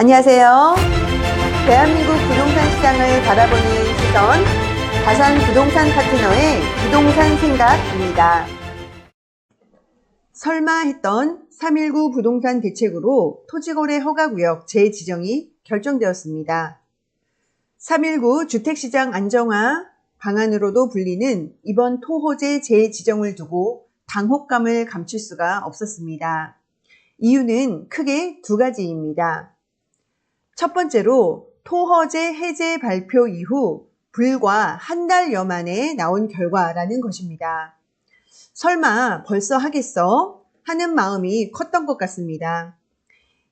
안녕하세요. 대한민국 부동산 시장을 바라보는 시선, 다산 부동산 파트너의 부동산 생각입니다. 설마 했던 3.19 부동산 대책으로 토지거래 허가구역 재지정이 결정되었습니다. 3.19 주택시장 안정화 방안으로도 불리는 이번 토호재 재지정을 두고 당혹감을 감출 수가 없었습니다. 이유는 크게 두 가지입니다. 첫 번째로 토호재 해제 발표 이후 불과 한 달여 만에 나온 결과라는 것입니다. 설마 벌써 하겠어? 하는 마음이 컸던 것 같습니다.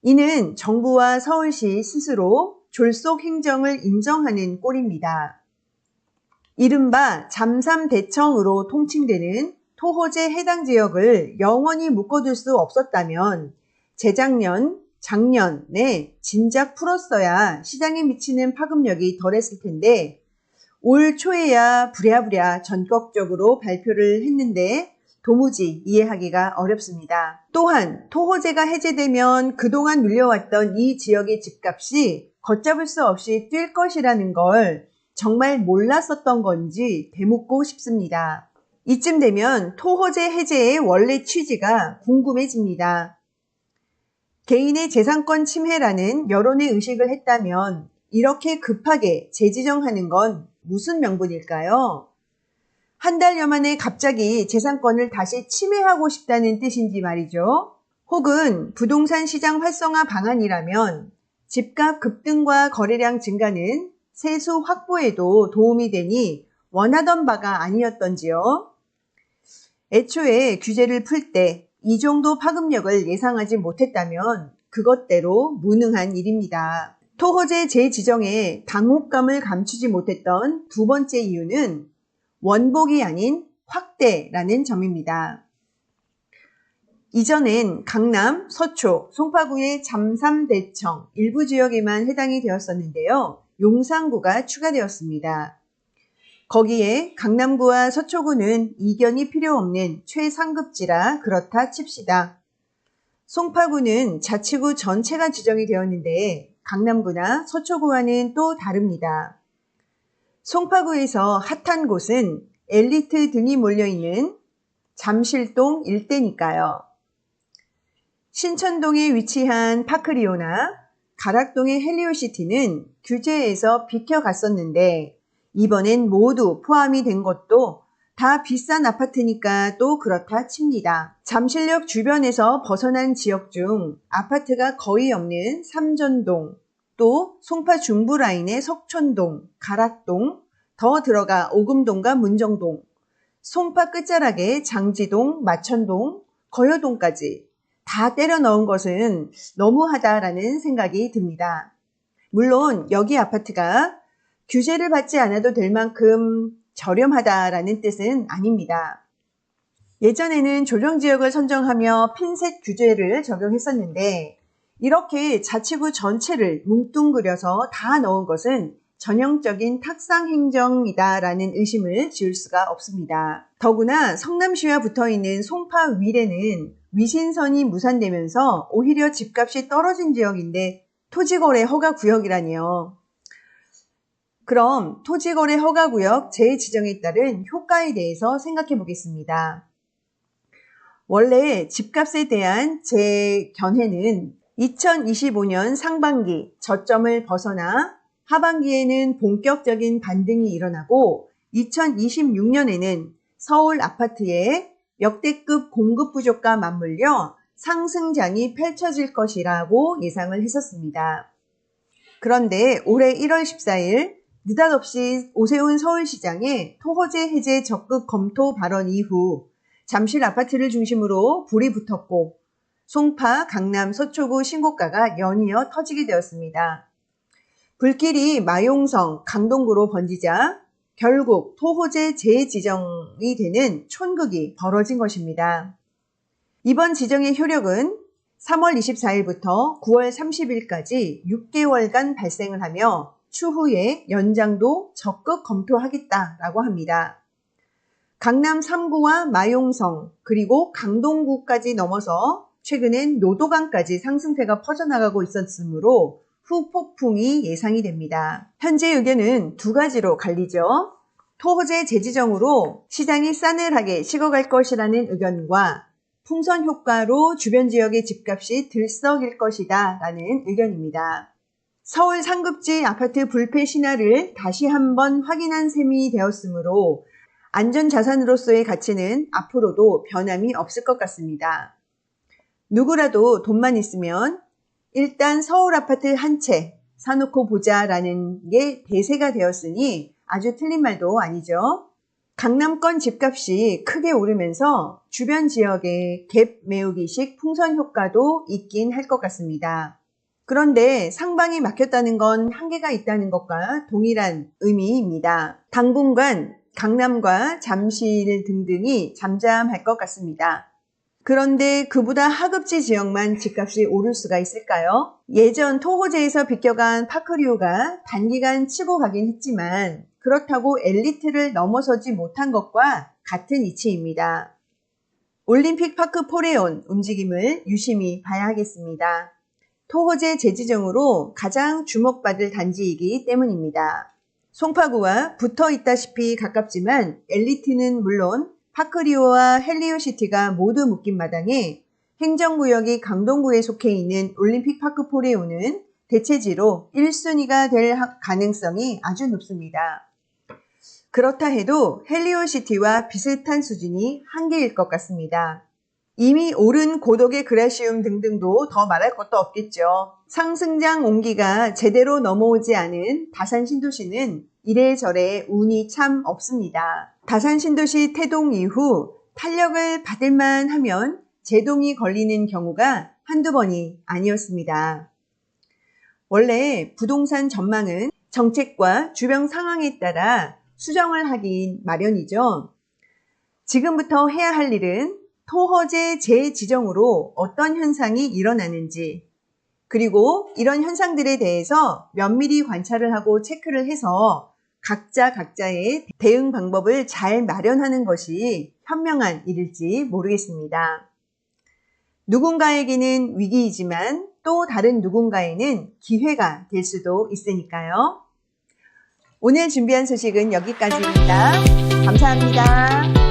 이는 정부와 서울시 스스로 졸속 행정을 인정하는 꼴입니다. 이른바 잠삼대청으로 통칭되는 토호재 해당 지역을 영원히 묶어둘 수 없었다면 재작년, 작년에 진작 풀었어야 시장에 미치는 파급력이 덜했을 텐데 올 초에야 부랴부랴 전격적으로 발표를 했는데 도무지 이해하기가 어렵습니다. 또한 토호재가 해제되면 그동안 밀려왔던 이 지역의 집값이 걷잡을 수 없이 뛸 것이라는 걸 정말 몰랐었던 건지 되묻고 싶습니다. 이쯤 되면 토호재 해제의 원래 취지가 궁금해집니다. 개인의 재산권 침해라는 여론의 의식을 했다면 이렇게 급하게 재지정하는 건 무슨 명분일까요? 한 달여 만에 갑자기 재산권을 다시 침해하고 싶다는 뜻인지 말이죠. 혹은 부동산 시장 활성화 방안이라면 집값 급등과 거래량 증가는 세수 확보에도 도움이 되니 원하던 바가 아니었던지요. 애초에 규제를 풀 때 이 정도 파급력을 예상하지 못했다면 그것대로 무능한 일입니다. 토호재 재지정에 당혹감을 감추지 못했던 두 번째 이유는 원복이 아닌 확대라는 점입니다. 이전엔 강남, 서초, 송파구의 잠삼대청 일부 지역에만 해당이 되었었는데요. 용산구가 추가되었습니다. 거기에 강남구와 서초구는 이견이 필요 없는 최상급지라 그렇다 칩시다. 송파구는 자치구 전체가 지정이 되었는데 강남구나 서초구와는 또 다릅니다. 송파구에서 핫한 곳은 엘리트 등이 몰려있는 잠실동 일대니까요. 신천동에 위치한 파크리오나 가락동의 헬리오시티는 규제에서 비켜갔었는데 이번엔 모두 포함이 된 것도 다 비싼 아파트니까 또 그렇다 칩니다. 잠실역 주변에서 벗어난 지역 중 아파트가 거의 없는 삼전동, 또 송파 중부 라인의 석촌동, 가락동, 더 들어가 오금동과 문정동, 송파 끝자락의 장지동, 마천동, 거여동까지 다 때려 넣은 것은 너무하다라는 생각이 듭니다. 물론 여기 아파트가 규제를 받지 않아도 될 만큼 저렴하다라는 뜻은 아닙니다. 예전에는 조정지역을 선정하며 핀셋 규제를 적용했었는데 이렇게 자치구 전체를 뭉뚱그려서 다 넣은 것은 전형적인 탁상행정이다라는 의심을 지을 수가 없습니다. 더구나 성남시와 붙어있는 송파 위례는 위신선이 무산되면서 오히려 집값이 떨어진 지역인데 토지거래 허가구역이라니요. 그럼 토지거래 허가구역 재지정에 따른 효과에 대해서 생각해 보겠습니다. 원래 집값에 대한 재견해는 2025년 상반기 저점을 벗어나 하반기에는 본격적인 반등이 일어나고 2026년에는 서울 아파트의 역대급 공급 부족과 맞물려 상승장이 펼쳐질 것이라고 예상을 했었습니다. 그런데 올해 1월 14일 느닷없이 오세훈 서울시장의 토호재 해제 적극 검토 발언 이후 잠실 아파트를 중심으로 불이 붙었고 송파, 강남, 서초구 신고가가 연이어 터지게 되었습니다. 불길이 마용성, 강동구로 번지자 결국 토호재 재지정이 되는 촌극이 벌어진 것입니다. 이번 지정의 효력은 3월 24일부터 9월 30일까지 6개월간 발생을 하며 추후에 연장도 적극 검토하겠다라고 합니다. 강남 3구와 마용성 그리고 강동구까지 넘어서 최근엔 노도강까지 상승세가 퍼져나가고 있었으므로 후폭풍이 예상이 됩니다. 현재 의견은 두 가지로 갈리죠. 토호제 재지정으로 시장이 싸늘하게 식어갈 것이라는 의견과 풍선 효과로 주변 지역의 집값이 들썩일 것이다 라는 의견입니다. 서울 상급지 아파트 불패 신화를 다시 한번 확인한 셈이 되었으므로 안전자산으로서의 가치는 앞으로도 변함이 없을 것 같습니다. 누구라도 돈만 있으면 일단 서울 아파트 한 채 사놓고 보자라는 게 대세가 되었으니 아주 틀린 말도 아니죠. 강남권 집값이 크게 오르면서 주변 지역에 갭 메우기식 풍선 효과도 있긴 할 것 같습니다. 그런데 상방이 막혔다는 건 한계가 있다는 것과 동일한 의미입니다. 당분간 강남과 잠실 등등이 잠잠할 것 같습니다. 그런데 그보다 하급지 지역만 집값이 오를 수가 있을까요? 예전 토호제에서 비껴간 파크리오가 단기간 치고 가긴 했지만 그렇다고 엘리트를 넘어서지 못한 것과 같은 이치입니다. 올림픽 파크 포레온 움직임을 유심히 봐야 하겠습니다. 토호제 재지정으로 가장 주목받을 단지이기 때문입니다. 송파구와 붙어 있다시피 가깝지만 엘리트는 물론 파크리오와 헬리오시티가 모두 묶인 마당에 행정구역이 강동구에 속해 있는 올림픽 파크 포레오는 대체지로 1순위가 될 가능성이 아주 높습니다. 그렇다 해도 헬리오시티와 비슷한 수준이 한계일 것 같습니다. 이미 오른 고덕의 그라시움 등등도 더 말할 것도 없겠죠. 상승장 온기가 제대로 넘어오지 않은 다산 신도시는 이래저래 운이 참 없습니다. 다산 신도시 태동 이후 탄력을 받을만 하면 제동이 걸리는 경우가 한두 번이 아니었습니다. 원래 부동산 전망은 정책과 주변 상황에 따라 수정을 하긴 마련이죠. 지금부터 해야 할 일은 토호제 재지정으로 어떤 현상이 일어나는지, 그리고 이런 현상들에 대해서 면밀히 관찰을 하고 체크를 해서 각자의 대응 방법을 잘 마련하는 것이 현명한 일일지 모르겠습니다. 누군가에게는 위기이지만 또 다른 누군가에는 기회가 될 수도 있으니까요. 오늘 준비한 소식은 여기까지입니다. 감사합니다.